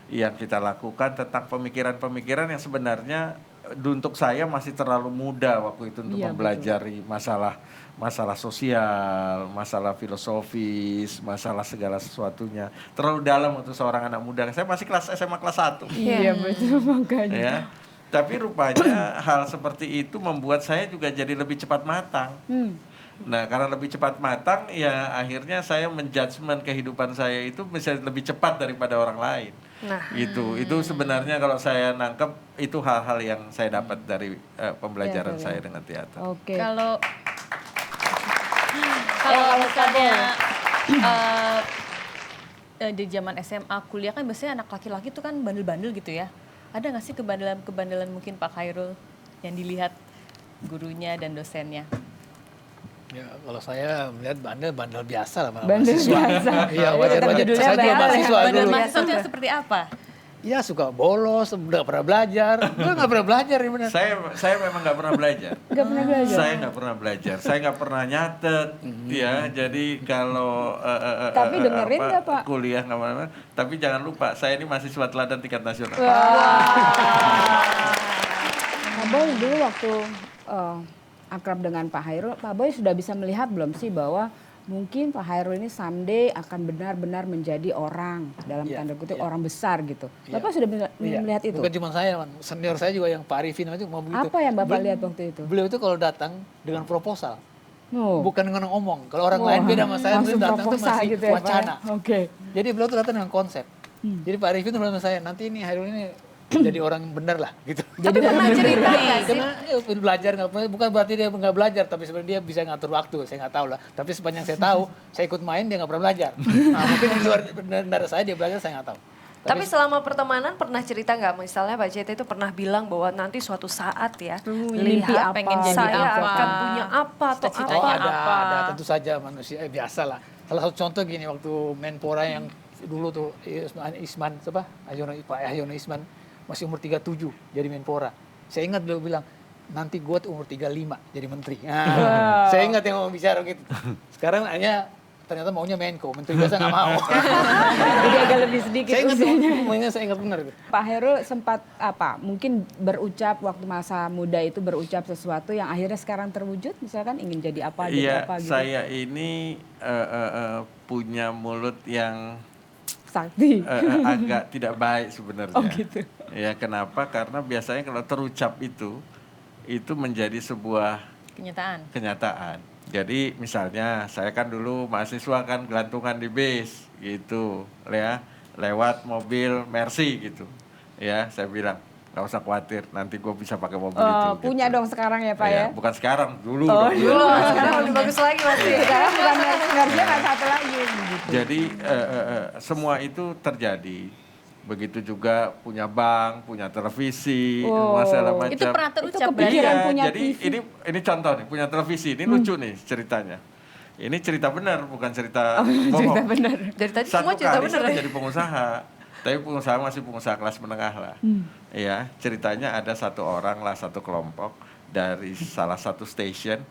S5: yang kita lakukan tentang pemikiran-pemikiran yang sebenarnya untuk saya masih terlalu muda waktu itu untuk
S1: Iya,
S5: mempelajari masalah sosial, masalah filosofis, masalah segala sesuatunya. Terlalu dalam untuk seorang anak muda. Saya masih SMA kelas 1.
S1: Iya betul makanya.
S5: Ya. Tapi rupanya hal seperti itu membuat saya juga jadi lebih cepat matang. Nah, karena lebih cepat matang, ya akhirnya saya menjudgment kehidupan saya itu bisa lebih cepat daripada orang lain.
S2: Nah,
S5: Itu sebenarnya kalau saya nangkep itu hal-hal yang saya dapat dari pembelajaran
S1: Teater,
S5: saya
S1: ya.
S5: dengan teater.
S1: Oke.
S3: Kalau kalau misalnya di zaman SMA kuliah kan biasanya anak laki-laki tuh kan bandel-bandel gitu ya. Ada nggak sih kebandelan-kebandelan mungkin Pak Hairul yang dilihat gurunya dan dosennya?
S6: Ya, kalau saya melihat bandel biasa lah, malah
S1: Bandel
S6: mahasiswa.
S1: biasa.
S6: Iya, wajar-wajar.
S1: Judulnya
S6: Saya juga
S1: bandel ya,
S6: mahasiswa
S3: Bandel
S6: dulu.
S3: mahasiswa itu yang seperti apa?
S6: Ya suka bolos, nggak pernah belajar. Gue nggak pernah belajar ini benar.
S5: Saya memang nggak pernah belajar.
S1: Nggak pernah belajar?
S5: Saya nggak pernah belajar. Saya nggak pernah nyatet, ya. Jadi kalau
S1: Tapi dengerin nggak, Pak?
S5: kuliah nggak mana. Tapi jangan lupa, saya ini mahasiswa teladan tingkat nasional.
S1: Pak Boy dulu waktu akrab dengan Pak Hairul, Pak Boy sudah bisa melihat belum sih bahwa mungkin Pak Hairul ini someday akan benar-benar menjadi orang dalam
S6: Iya,
S1: tanda kutip
S6: iya.
S1: orang besar gitu.
S6: Iya.
S1: Bapak sudah
S6: Iya,
S1: melihat itu?
S6: Bukan cuma saya, man. Senior saya juga yang Pak Arifin itu mau begitu.
S1: Apa yang Bapak lihat waktu itu?
S6: Beliau itu kalau datang dengan proposal,
S1: Oh.
S6: bukan dengan ngomong. Kalau orang
S1: Oh,
S6: lain beda sama saya,
S1: langsung
S6: beliau datang tuh
S1: proposal
S6: masih
S1: gitu ya, Pak, ya?
S6: wacana.
S1: Oke.
S6: Jadi beliau tuh datang dengan konsep. Jadi Pak Arifin tuh bilang sama saya, nanti ini Hairul ini jadi orang yang benar lah gitu.
S2: tapi pernah cerita nggak sih?
S6: Karena belajar bukan berarti dia nggak belajar, tapi sebenarnya dia bisa ngatur waktu. Saya nggak tahu lah. Tapi sepanjang saya tahu, saya ikut main dia nggak pernah belajar. Nah, mungkin di luar dari saya dia belajar, saya nggak tahu.
S2: Tapi selama pertemanan pernah cerita nggak, misalnya Pak JT itu pernah bilang bahwa nanti suatu saat ya,
S1: Mimpi
S2: lihat
S1: apa?
S3: pengen jadi
S2: saya
S3: apa?
S2: akan punya apa atau
S3: Cita-citanya
S2: apa.
S3: apa?
S6: Ada tentu saja manusia biasa lah. Salah satu contoh gini, waktu Menpora yang dulu tuh Isman, siapa? Pak Ahyono Isman masih umur 37 jadi Menpora. Saya ingat beliau bilang, nanti gue tuh umur 35 jadi menteri. Nah, saya ingat yang mau bicara gitu. Sekarang hanya ternyata maunya Menko, menteri biasa nggak mau.
S1: Jadi agak lebih sedikit
S6: Saya ingat
S1: usianya.
S6: tuh, saya ingat benar.
S1: Pak Hairul sempat mungkin berucap waktu masa muda itu berucap sesuatu yang akhirnya sekarang terwujud, misalkan ingin jadi apa gitu
S5: Iya,
S1: apa gitu.
S5: saya ini punya mulut yang
S1: Sakti.
S5: agak tidak baik sebenarnya.
S1: Oh gitu.
S5: Ya, kenapa? Karena biasanya kalau terucap itu menjadi sebuah kenyataan. Jadi misalnya saya kan dulu mahasiswa kan gelantungan di bis gitu, ya, lewat mobil Mercy gitu, ya, saya bilang nggak usah khawatir, nanti gue bisa pakai mobil itu.
S1: Punya
S5: gitu.
S1: dong sekarang ya Pak ya?
S5: Bukan sekarang, dulu.
S1: Oh,
S5: dong.
S2: Dulu, sekarang lebih bagus lagi masih.
S1: Sekarang bukan Mercy kan satu lagi gitu.
S5: Jadi semua itu terjadi. Begitu juga punya bank, punya televisi, masalah macam.
S3: Itu pernah terucap
S1: Itu
S3: berarti?
S1: kepikiran
S5: Iya,
S1: punya
S5: jadi
S1: TV.
S5: ini contoh nih, punya televisi. Ini lucu nih ceritanya. Ini cerita benar, bukan cerita bohong.
S1: Cerita benar.
S2: Dari tadi
S5: Satu
S2: semua cerita
S5: kali
S2: bener
S5: saya
S2: ya.
S5: jadi pengusaha, tapi pengusaha masih pengusaha kelas menengah lah. Ya, ceritanya ada satu orang lah, satu kelompok dari salah satu stasiun,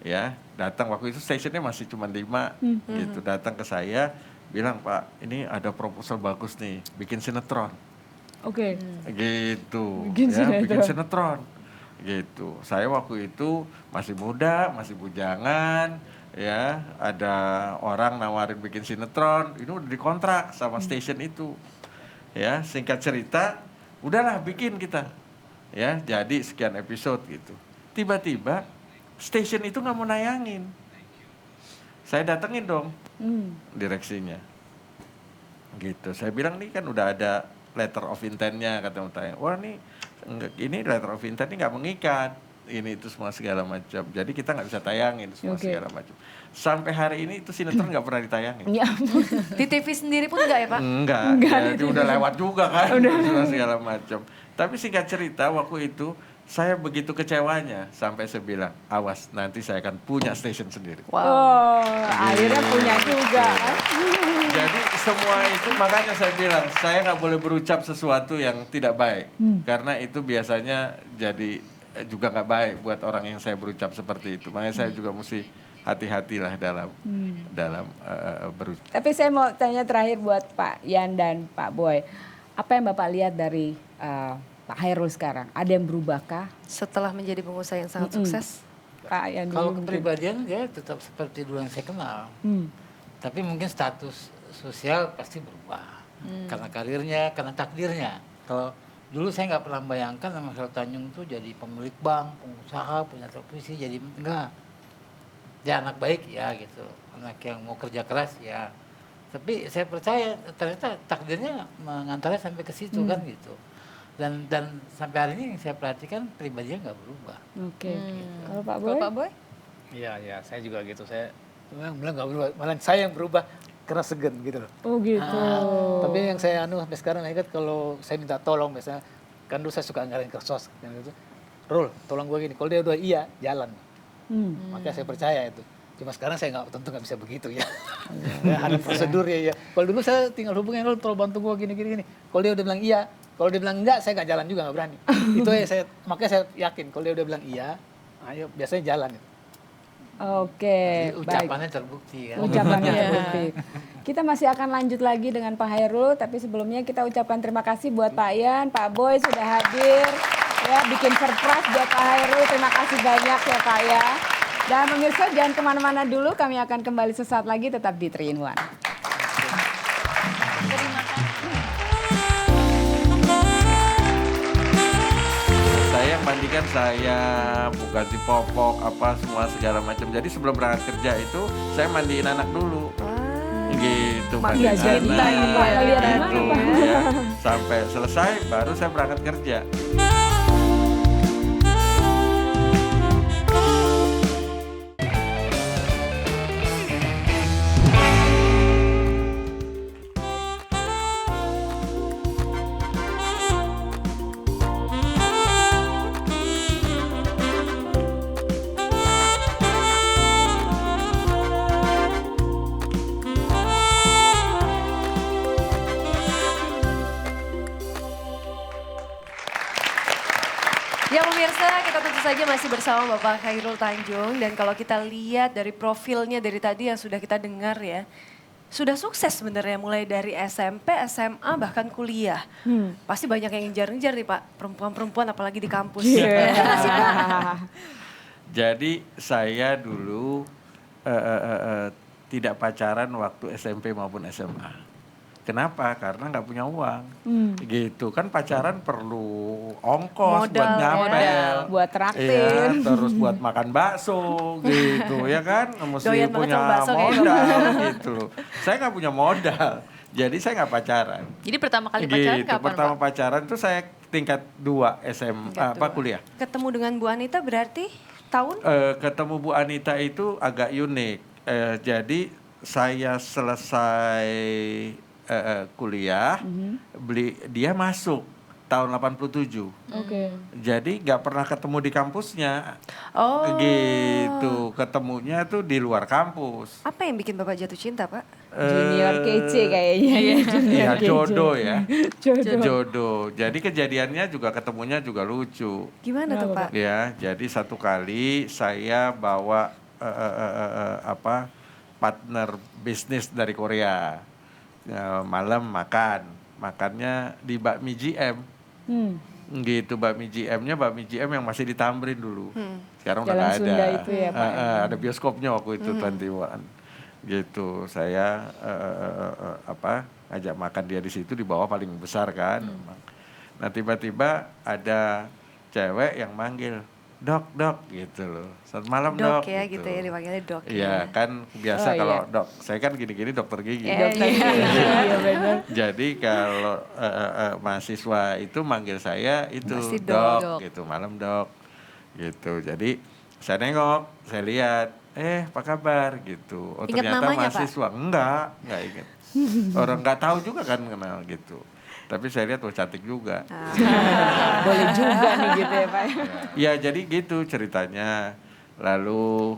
S5: ya, datang waktu itu stasiunnya masih cuma 5, gitu, datang ke saya, bilang, Pak, ini ada proposal bagus nih, bikin sinetron,
S1: Oke.
S5: gitu,
S1: Bikin
S5: ya,
S1: sinetron.
S5: bikin sinetron, gitu. Saya waktu itu masih muda, masih bujangan, ya ada orang nawarin bikin sinetron, ini udah dikontrak sama station itu. Ya, singkat cerita, udahlah bikin kita. Ya, jadi sekian episode gitu. Tiba-tiba station itu nggak mau nayangin. Saya datengin dong direksinya. Gitu. Saya bilang nih kan udah ada letter of intent-nya, kata Mutaya. Wah nih, ini letter of intent ini nggak mengikat. Ini itu semua segala macam. Jadi kita nggak bisa tayangin semua segala macam. Sampai hari ini itu sinetron nggak pernah ditayangin.
S1: Ya ampun.
S2: Di TV sendiri pun enggak ya Pak?
S5: Enggak, jadi udah lewat juga kan. Semua segala macam. Tapi singkat cerita waktu itu saya begitu kecewanya sampai saya bilang, awas nanti saya akan punya station sendiri.
S1: Oh, akhirnya punya juga.
S5: Jadi semua itu makanya saya bilang saya nggak boleh berucap sesuatu yang tidak baik karena itu biasanya jadi juga nggak baik buat orang yang saya berucap seperti itu. Makanya saya juga mesti hati-hatilah dalam berucap.
S1: Tapi saya mau tanya terakhir buat Pak Yan dan Pak Boy. Apa yang Bapak lihat dari Pak Khairul sekarang? Ada yang berubahkah?
S2: Setelah menjadi pengusaha yang sangat sukses.
S1: Pak Yan
S7: Kalau
S1: dulu mungkin.
S7: kepribadian dia tetap seperti dulu yang saya kenal. Tapi mungkin status sosial pasti berubah. Karena karirnya, karena takdirnya. Kalau dulu saya nggak pernah bayangkan nama Khairul Tanjung itu jadi pemilik bank, pengusaha, punya televisi, jadi enggak. Dia anak baik ya gitu. Anak yang mau kerja keras ya. Tapi saya percaya ternyata takdirnya mengantarnya sampai ke situ kan gitu. Dan sampai hari ini yang saya perhatikan pribadinya nggak berubah.
S1: Oke. Kalau Pak Boy?
S3: Kalau Pak Boy?
S6: Iya, saya juga gitu. Saya bilang nggak berubah, malah saya yang berubah karena segen gitu loh.
S1: Oh gitu.
S6: Tapi yang saya sampai sekarang ingat kalau saya minta tolong misalnya, kan dulu saya suka anggaran kersos gitu. Rul, tolong gue gini. Kalau dia udah iya, jalan. Makanya saya percaya itu. Cuma sekarang saya tentu nggak bisa begitu ya. Ada prosedur ya. Kalau dulu saya tinggal hubungin Rul, tolong bantu gue gini. Kalau dia udah bilang iya, kalau dia bilang enggak, saya nggak jalan juga, nggak berani. Itu ya makanya saya yakin kalau dia udah bilang iya, ayo biasanya jalan.
S1: Oke,
S7: Jadi
S1: baik.
S7: ucapannya terbukti kan.
S1: Ucapannya terbukti. Kita masih akan lanjut lagi dengan Pak Khairul, tapi sebelumnya kita ucapkan terima kasih buat Pak Yan, Pak Boy sudah hadir, ya bikin surprise buat Pak Khairul. Terima kasih banyak ya Pak ya. Dan pemirsa jangan kemana-mana dulu, kami akan kembali sesaat lagi tetap di 3 in 1.
S5: Saya mandikan saya, ganti popok, apa semua segala macam. Jadi sebelum berangkat kerja itu saya mandiin anak dulu. Gitu, mandiin
S1: jadi
S5: anak,
S1: tanya, Pak. Lihat di
S5: gitu,
S1: mana, Pak?
S5: ya. Sampai selesai baru saya berangkat kerja.
S2: Ya pemirsa, kita tentu saja masih bersama Bapak Khairul Tanjung. Dan kalau kita lihat dari profilnya dari tadi yang sudah kita dengar ya. Sudah sukses sebenarnya mulai dari SMP, SMA, bahkan kuliah. Pasti banyak yang ngejar-ngejar nih Pak, perempuan-perempuan apalagi di kampus. Bener nggak sih, Pak?
S5: Jadi saya dulu tidak pacaran waktu SMP maupun SMA. Kenapa? Karena nggak punya uang. Gitu kan pacaran perlu ongkos
S2: Modal,
S5: buat nyapel,
S1: buat traktir.
S5: ya, terus buat makan bakso gitu ya kan, mesti
S2: Doyan banget
S5: punya
S2: sama bakso kayaknya.
S5: modal gitu loh. Saya nggak punya modal, jadi saya nggak pacaran.
S3: Jadi pertama kali pacaran
S5: Gitu.
S3: kapan
S5: Pertama
S3: Pak?
S5: pacaran tuh saya tingkat 2 kuliah.
S2: Ketemu dengan Bu Anita berarti tahun?
S5: Ketemu Bu Anita itu agak unik. Jadi saya selesai kuliah, dia masuk tahun 87.
S1: Oke.
S5: Jadi nggak pernah ketemu di kampusnya.
S2: Oh.
S5: Gitu. Ketemunya tuh di luar kampus.
S2: Apa yang bikin Bapak jatuh cinta Pak?
S1: Junior kece kayaknya ya. Junior
S5: Ya
S1: kece.
S5: jodoh ya.
S1: Jodoh.
S5: Jodoh. Jadi kejadiannya juga ketemunya juga lucu.
S2: Gimana tuh Pak?
S5: Ya, jadi satu kali saya bawa partner bisnis dari Korea. Malam makannya di bakmi GM. Gitu, bakmi GM yang masih di Tamrin dulu. Sekarang udah
S1: Jalan
S5: nggak ada.
S1: Sunda itu ya, Pak, ya?
S5: Ada bioskopnya waktu itu 21. Gitu, saya ngajak makan dia di situ, di bawah paling besar kan. Nah tiba-tiba ada cewek yang manggil, dok gitu loh. Selamat malam dok.
S2: Dok ya gitu ya, dipanggilnya dok ya.
S5: Iya kan biasa
S1: Oh,
S5: kalau
S1: iya.
S5: dok, saya kan gini-gini dokter gigi.
S1: Iya benar.
S5: Jadi kalau mahasiswa itu manggil saya itu
S2: Pasti
S5: dok,
S2: dok.
S5: gitu, malam dok, gitu. Jadi saya nengok, saya lihat, apa kabar gitu. Oh
S2: Ingat
S5: ternyata
S2: namanya, Pak?
S5: mahasiswa, enggak ingat. Orang nggak tahu juga kan kenal gitu. Tapi saya lihat cantik juga.
S1: Boleh juga nih gitu ya Pak.
S5: Ya jadi gitu ceritanya. Lalu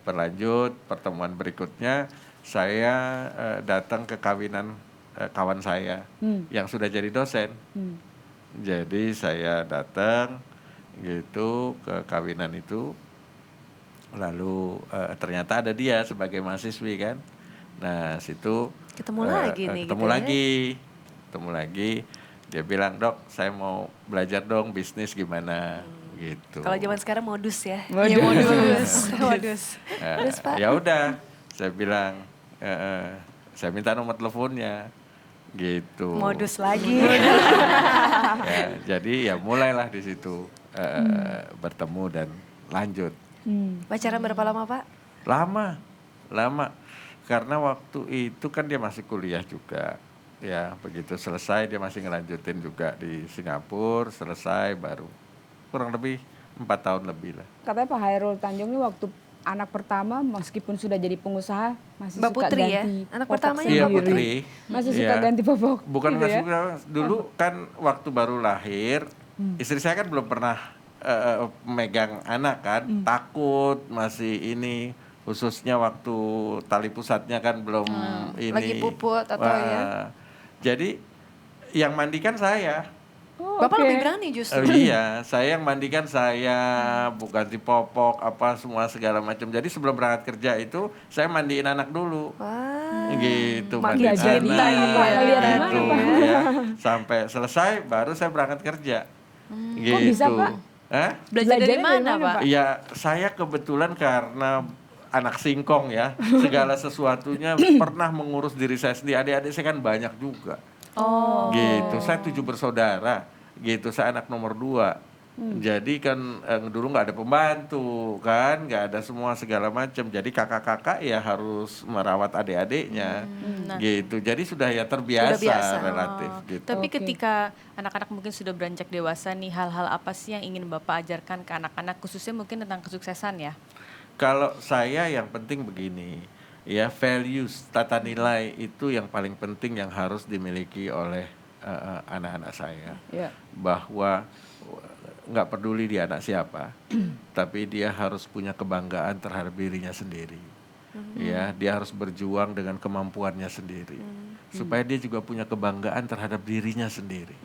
S5: berlanjut pertemuan berikutnya saya datang ke kawinan kawan saya yang sudah jadi dosen. Jadi saya datang gitu ke kawinan itu. Lalu ternyata ada dia sebagai mahasiswi kan. Nah situ
S2: Ketemu lagi nih
S5: ketemu
S2: gitu ya.
S5: ketemu lagi. Dia bilang, dok saya mau belajar dong bisnis gimana gitu.
S2: Kalau zaman sekarang modus ya.
S1: Modus.
S2: Iya, modus. Modus.
S5: Nah,
S2: Terus Pak?
S5: ya udah, saya bilang, saya minta nomor teleponnya, gitu.
S2: Modus lagi.
S5: Ya, jadi ya mulailah di situ bertemu dan lanjut.
S2: Pacaran berapa lama Pak?
S5: Lama, karena waktu itu kan dia masih kuliah juga. Ya begitu selesai dia masih ngelanjutin juga di Singapura, selesai baru kurang lebih 4 tahun lebih lah.
S1: Katanya Pak Khairul Tanjung ini waktu anak pertama meskipun sudah jadi pengusaha masih
S2: Mbak
S1: suka
S2: Putri ya?
S1: ganti
S2: Anak
S1: popok
S2: pertamanya
S5: Iya
S2: Mbak
S1: sendiri.
S5: Putri.
S1: Masih suka
S5: Iya.
S1: ganti popok.
S5: Bukan
S1: gitu
S5: nggak
S1: ya?
S5: suka, dulu kan waktu baru lahir, istri saya kan belum pernah megang anak kan, takut masih ini, khususnya waktu tali pusatnya kan belum ini.
S2: lagi puput atau
S5: Wah,
S2: ya?
S5: Jadi yang mandikan saya.
S1: Oh,
S2: Bapak
S1: oke.
S2: lebih berani justru.
S5: Iya, saya yang mandikan saya, bukan ganti popok, apa semua segala macam. Jadi sebelum berangkat kerja itu saya mandiin anak dulu.
S2: Wah.
S5: Gitu,
S2: Makin
S5: mandiin
S1: jadi
S5: anak,
S1: ya, Pak. Ngeliat
S5: gitu,
S1: gimana, Pak?
S5: ya. Sampai selesai baru saya berangkat kerja. Gitu.
S1: Kok bisa, Pak?
S5: Hah?
S3: Belajar dari
S1: Belajarnya dari
S3: mana,
S1: mana,
S3: Pak?
S5: Ya, saya kebetulan karena anak singkong ya, segala sesuatunya pernah mengurus diri saya sendiri. Adik-adik saya kan banyak juga.
S3: Oh.
S5: Gitu, saya 7 bersaudara, gitu, saya anak nomor 2. Jadi kan dulu nggak ada pembantu kan, nggak ada semua segala macam. Jadi kakak-kakak ya harus merawat adik-adiknya, gitu. Jadi sudah ya terbiasa
S2: Sudah biasa.
S5: relatif gitu.
S3: Tapi
S1: Oke.
S3: ketika anak-anak mungkin sudah beranjak dewasa nih, hal-hal apa sih yang ingin Bapak ajarkan ke anak-anak, khususnya mungkin tentang kesuksesan ya?
S5: Kalau saya yang penting begini, ya values, tata nilai itu yang paling penting yang harus dimiliki oleh anak-anak saya.
S1: Iya.
S5: Bahwa nggak peduli dia anak siapa, tapi dia harus punya kebanggaan terhadap dirinya sendiri. Ya, dia harus berjuang dengan kemampuannya sendiri, supaya dia juga punya kebanggaan terhadap dirinya sendiri.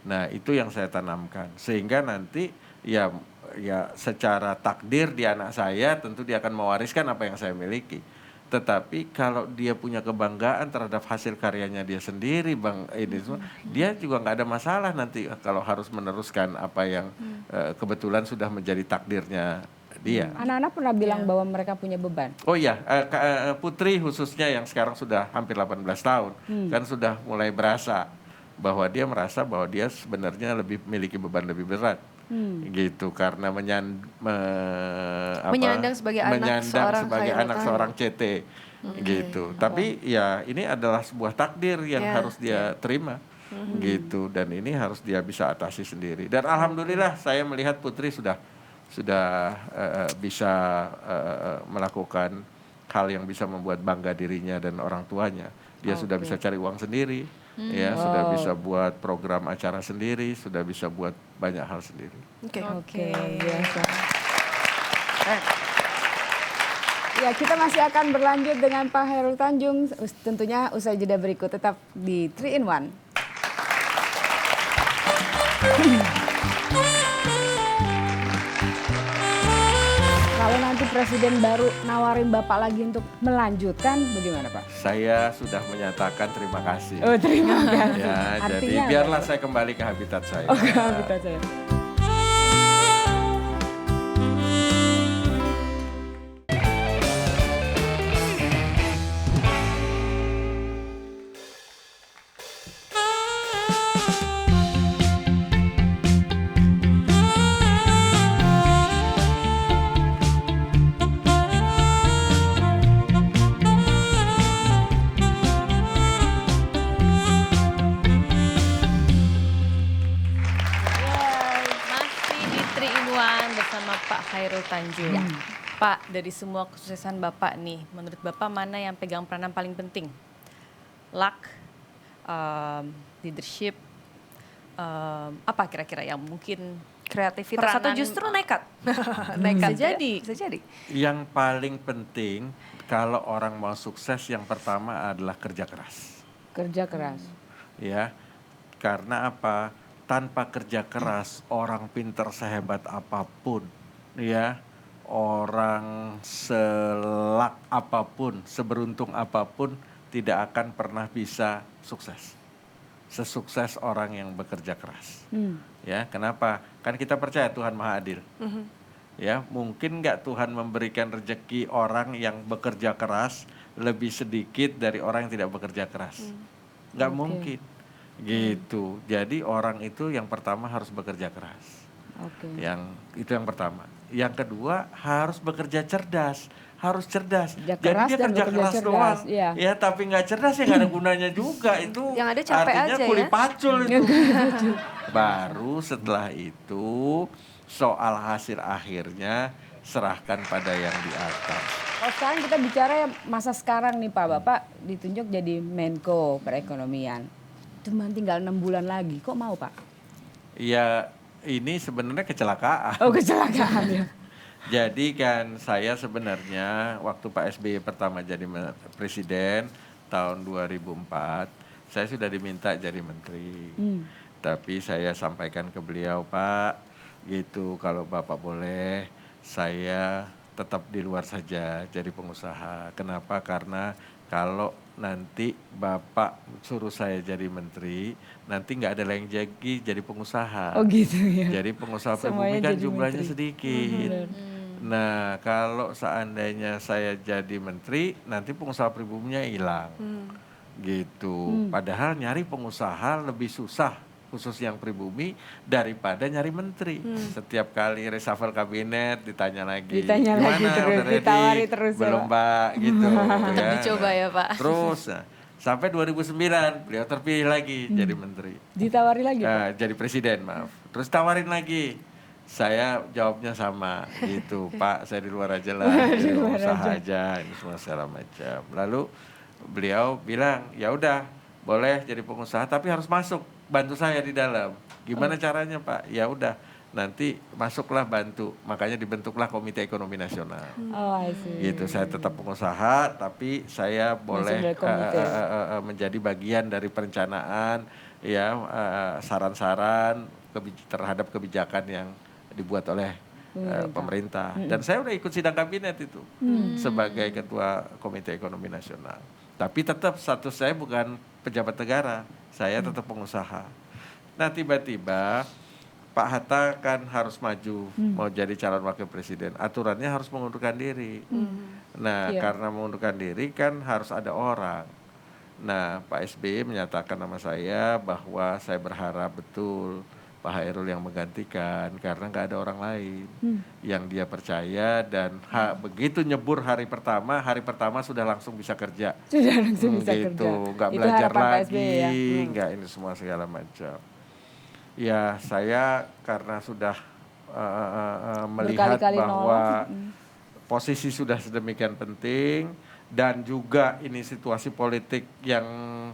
S5: Nah, itu yang saya tanamkan, sehingga nanti ya secara takdir di anak saya tentu dia akan mewariskan apa yang saya miliki. Tetapi kalau dia punya kebanggaan terhadap hasil karyanya dia sendiri, ini semua, dia juga nggak ada masalah nanti kalau harus meneruskan apa yang kebetulan sudah menjadi takdirnya dia.
S1: Anak-anak pernah bilang bahwa mereka punya beban.
S5: Oh iya, Putri khususnya yang sekarang sudah hampir 18 tahun, kan sudah mulai berasa bahwa dia merasa bahwa dia sebenarnya lebih memiliki beban lebih berat. Gitu, karena
S2: Menyandang sebagai anak
S5: seorang CT gitu. Tapi ya ini adalah sebuah takdir yang
S2: Ya,
S5: harus dia terima gitu, dan ini harus dia bisa atasi sendiri. Dan alhamdulillah saya melihat Putri sudah bisa melakukan hal yang bisa membuat bangga dirinya dan orang tuanya. Dia sudah bisa cari uang sendiri, ya, sudah bisa buat program acara sendiri, sudah bisa buat banyak hal sendiri.
S2: Oke.
S1: Biasa. Ya, kita masih akan berlanjut dengan Pak Khairul Tanjung, tentunya usai jeda berikut, tetap di 3 in 1. Kalau nanti Presiden baru nawarin Bapak lagi untuk melanjutkan, bagaimana Pak?
S5: Saya sudah menyatakan terima kasih.
S1: Oh, terima kasih.
S5: Ya, jadi
S1: Artinya apa,
S5: biarlah
S1: Pak?
S5: saya kembali ke habitat saya.
S1: Oh, habitat saya.
S3: Masih di 3 in 1 bersama Pak Chairul Tanjung. Pak, dari semua kesuksesan Bapak nih, menurut Bapak mana yang pegang peranan paling penting? Luck, leadership, apa kira-kira yang mungkin
S2: Kreativitas atau
S3: Peranan-
S2: justru nekat? Nekat
S3: Bisa
S2: ya?
S3: jadi.
S2: Bisa jadi.
S5: Yang paling penting kalau orang mau sukses yang pertama adalah kerja keras.
S1: Kerja keras.
S5: Ya, karena apa? Tanpa kerja keras, orang pinter sehebat apapun, ya, orang selak apapun, seberuntung apapun, tidak akan pernah bisa sukses. Sesukses orang yang bekerja keras. Ya, kenapa? Kan kita percaya Tuhan Maha Adil. Ya, mungkin nggak Tuhan memberikan rezeki orang yang bekerja keras lebih sedikit dari orang yang tidak bekerja keras? Nggak mungkin. Gitu. Jadi orang itu yang pertama harus bekerja keras.
S1: Oke.
S5: Itu yang pertama. Yang kedua harus bekerja cerdas, harus cerdas.
S1: Kerja
S5: Jadi
S1: keras
S5: dia
S1: dan
S5: kerja
S1: bekerja
S5: keras
S1: cerdas,
S5: doang,
S1: iya.
S5: ya tapi nggak cerdas ya nggak ada gunanya juga itu.
S2: Yang ada capek
S5: artinya
S2: aja
S5: kuli
S2: ya.
S5: pacul itu. Baru setelah itu soal hasil akhirnya serahkan pada yang di atas.
S1: Kalau sekarang kita bicara ya masa sekarang nih Pak, Bapak ditunjuk jadi Menko Perekonomian. Cuma tinggal 6 bulan lagi, kok mau Pak?
S5: Ya ini sebenarnya kecelakaan.
S1: Oh, kecelakaan ya.
S5: Jadi kan saya sebenarnya waktu Pak SBY pertama jadi presiden tahun 2004, saya sudah diminta jadi menteri. Tapi saya sampaikan ke beliau, Pak, gitu kalau Bapak boleh saya tetap di luar saja jadi pengusaha. Kenapa? Karena kalau nanti Bapak suruh saya jadi menteri, nanti nggak ada lagi jadi pengusaha.
S1: Oh gitu ya.
S5: Jadi pengusaha
S1: Semuanya
S5: pribumi kan
S1: jadi
S5: jumlahnya
S1: menteri.
S5: sedikit. Nah, kalau seandainya saya jadi menteri, nanti pengusaha pribuminya hilang. Gitu. Padahal nyari pengusaha lebih susah, khusus yang pribumi, daripada nyari menteri. Setiap kali reshuffle kabinet ditanya lagi.
S1: Ditanya lagi
S5: "Gimana,
S1: terus,
S5: udah ready?"
S1: ditawari terus ya,
S5: Belum,
S1: Pak.
S5: Pak, gitu.
S3: Tetap dicoba ya, Pak.
S5: Terus, nah, sampai 2009 beliau terpilih lagi jadi menteri.
S1: Ditawari lagi Pak?
S5: Jadi presiden, maaf. Terus tawarin lagi. Saya jawabnya sama gitu, Pak, saya di luar aja lah, jadi usaha aja, ini semua segala macam. Lalu beliau bilang, ya udah, boleh jadi pengusaha, tapi harus masuk, bantu saya di dalam. Gimana caranya, Pak? Ya udah, nanti masuklah bantu. Makanya dibentuklah Komite Ekonomi Nasional.
S1: Oh, I see.
S5: Gitu, saya tetap pengusaha, tapi saya boleh
S1: dari komite.
S5: menjadi bagian dari perencanaan, ya, saran-saran terhadap kebijakan yang dibuat oleh pemerintah. Dan saya udah ikut sidang kabinet itu sebagai ketua Komite Ekonomi Nasional. Tapi tetap status saya bukan pejabat negara, saya tetap pengusaha. Nah tiba-tiba Pak Hatta kan harus maju mau jadi calon wakil presiden. Aturannya harus mengundurkan diri. Nah karena mengundurkan diri kan harus ada orang. Nah Pak SBY menyatakan nama saya bahwa saya berharap betul Pak Chairul yang menggantikan karena nggak ada orang lain yang dia percaya dan begitu nyebur hari pertama sudah langsung bisa kerja.
S1: Sudah langsung bisa
S5: gitu,
S1: kerja.
S5: nggak
S1: Itu
S5: belajar
S1: harapan Pak
S5: lagi,
S1: SBY ya?
S5: nggak ini semua segala macam. Ya saya karena sudah melihat
S1: Berkali-kali
S5: bahwa
S1: nolak.
S5: posisi sudah sedemikian penting dan juga ini situasi politik yang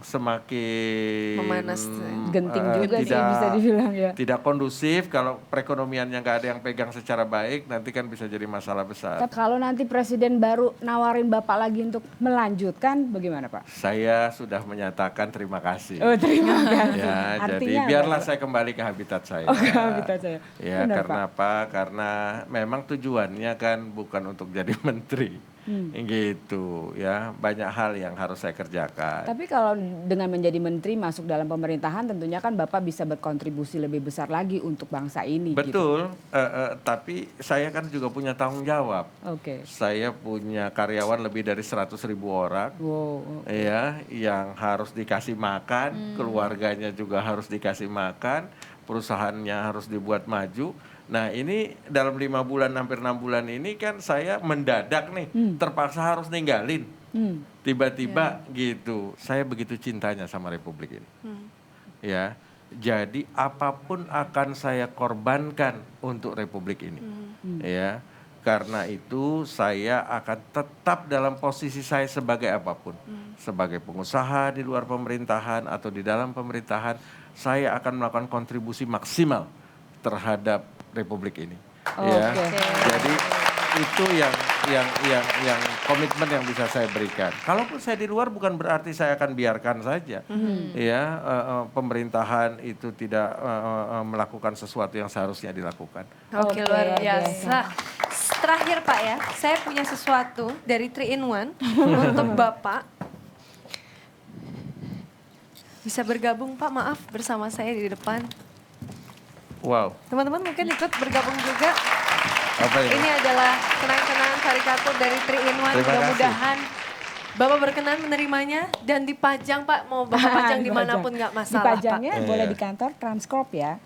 S5: semakin
S2: Memanas.
S1: Genting juga sih
S5: tidak,
S1: bisa dibilang ya.
S5: tidak kondusif. Kalau perekonomiannya nggak ada yang pegang secara baik, nanti kan bisa jadi masalah besar.
S1: Kalau nanti presiden baru nawarin Bapak lagi untuk melanjutkan, bagaimana Pak?
S5: Saya sudah menyatakan terima kasih.
S1: Oh, terima kasih.
S5: Ya, jadi
S1: Artinya
S5: biarlah
S1: apa?
S5: saya kembali ke habitat saya.
S1: Oh, ke habitat saya.
S5: Ya,
S1: Benar,
S5: karena apa? Karena memang tujuannya kan bukan untuk jadi menteri. Gitu ya, banyak hal yang harus saya kerjakan.
S1: Tapi kalau dengan menjadi menteri masuk dalam pemerintahan, tentunya kan Bapak bisa berkontribusi lebih besar lagi untuk bangsa ini. Gitu.
S5: Betul, tapi saya kan juga punya tanggung jawab.
S1: Oke.
S5: Saya punya karyawan lebih dari 100.000 orang.
S1: Wow.
S5: Ya, yang harus dikasih makan, keluarganya juga harus dikasih makan, perusahaannya harus dibuat maju. Nah ini dalam 5 bulan, hampir 6 bulan ini kan saya mendadak nih, terpaksa harus ninggalin. Tiba-tiba gitu, saya begitu cintanya sama Republik ini. Ya, jadi apapun akan saya korbankan untuk Republik ini. Ya, karena itu saya akan tetap dalam posisi saya sebagai apapun. Sebagai pengusaha di luar pemerintahan atau di dalam pemerintahan, saya akan melakukan kontribusi maksimal terhadap Republik ini. Ya, jadi itu yang komitmen yang bisa saya berikan. Kalaupun saya di luar bukan berarti saya akan biarkan saja. Ya, pemerintahan itu tidak melakukan sesuatu yang seharusnya dilakukan.
S2: Oke, luar biasa. Terakhir Pak ya, saya punya sesuatu dari 3-in-1 untuk Bapak. Bisa bergabung Pak, maaf bersama saya di depan.
S5: Wow.
S2: Teman-teman mungkin ikut bergabung juga.
S5: Apa ini?
S2: Ini adalah kenang-kenangan karikatur dari 3-in-1.
S5: Terima kasih.
S2: Mudah-mudahan Bapak berkenan menerimanya dan dipajang Pak. Mau Bapak pajang dimanapun nggak masalah
S1: Dipajangnya
S2: Pak.
S1: boleh di kantor Transcorp ya.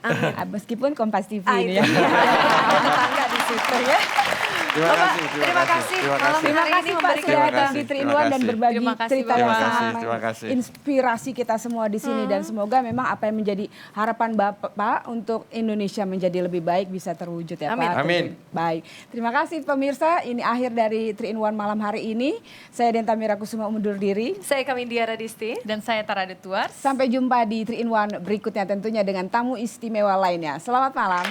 S1: Meskipun Kompas TV ini
S2: Itu
S1: ya.
S2: ada tetangga di situ ya.
S5: Terima
S2: Bapak,
S5: kasih,
S2: terima kasih. Malam
S1: Terima
S2: hari
S1: kasih
S2: ini
S1: Pak
S2: memberikan
S1: sudah
S5: Terima
S1: datang
S5: kasih,
S1: di
S5: terima
S1: 3-in-1 dan
S5: kasih.
S1: berbagi
S3: Terima kasih,
S1: cerita
S3: Bapak.
S1: yang
S5: Terima
S1: sangat
S5: kasih, terima kasih.
S1: inspirasi kita semua di sini dan semoga memang apa yang menjadi harapan Bapak untuk Indonesia menjadi lebih baik bisa terwujud ya
S2: Amin.
S1: Pak.
S5: Amin.
S1: Baik. Terima kasih pemirsa, ini akhir dari 3-in-1 malam hari ini. Saya Denta Mirakusuma undur diri.
S2: Saya Kamindia Radisti.
S3: Dan saya Tara Detuars.
S1: Sampai jumpa di 3-in-1 berikutnya tentunya dengan tamu istimewa lainnya. Selamat malam.